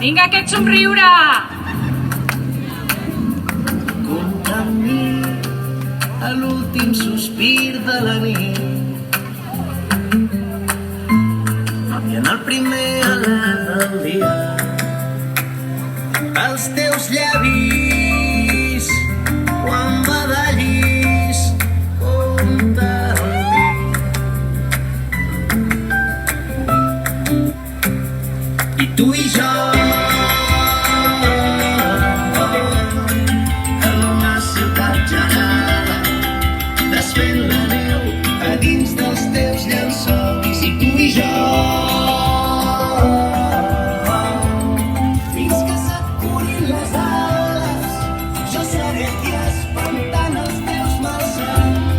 Vinga, aquest somriure! Compta amb mi a l'últim sospir de la nit i en el primer alè del dia els teus llavis quan badallis compta amb mi i tu i jo en una ciutat gelada desfent la neu a dins dels teus llençols i tu i jo fins que s'acurin les ales jo seré aquí espantant els teus malsons.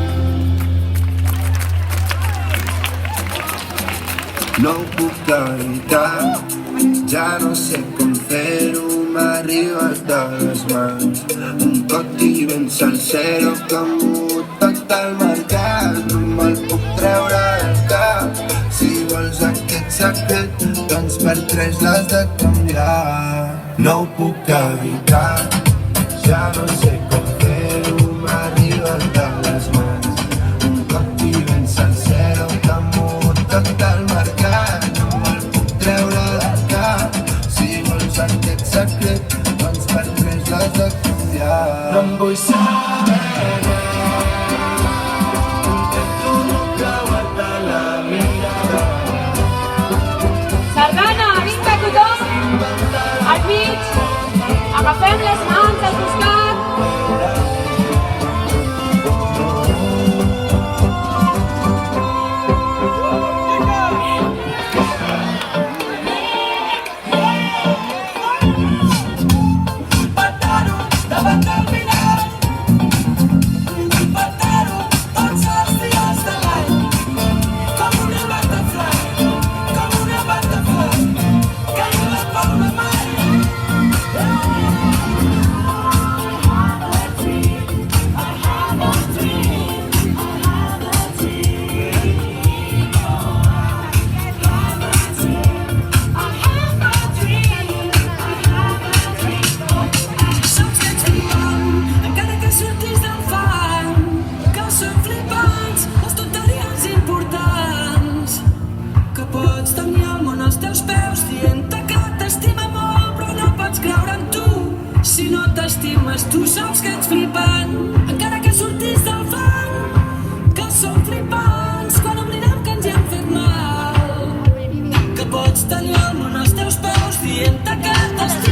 No ho puc evitar, ja no sé com fer-ho, m'arriba de les mans. Un coti ben salsero que m'ho tot el mercat, no me'l puc treure del cap. Si vols aquest secret, doncs per 3 l'has de canviar. No ho puc evitar, ja no sé com fer-ho, m'arriba de les mans. Un coti ben salsero que m'ho tot el mercat, no me'l puc treure del cap. Si vols aquest secret, doncs per 3 l'has de canviar. No em vull saber intento no creuar-te la mirada. Sardana, vinga tothom! Al mig! Agafem les mans al costat! Si no t'estimes, tu saps que ets flipant, encara que surtis del fang, que som flipants quan oblidem que ens hi hem fet mal, que pots tenir el món als teus peus dient-te que t'estimes.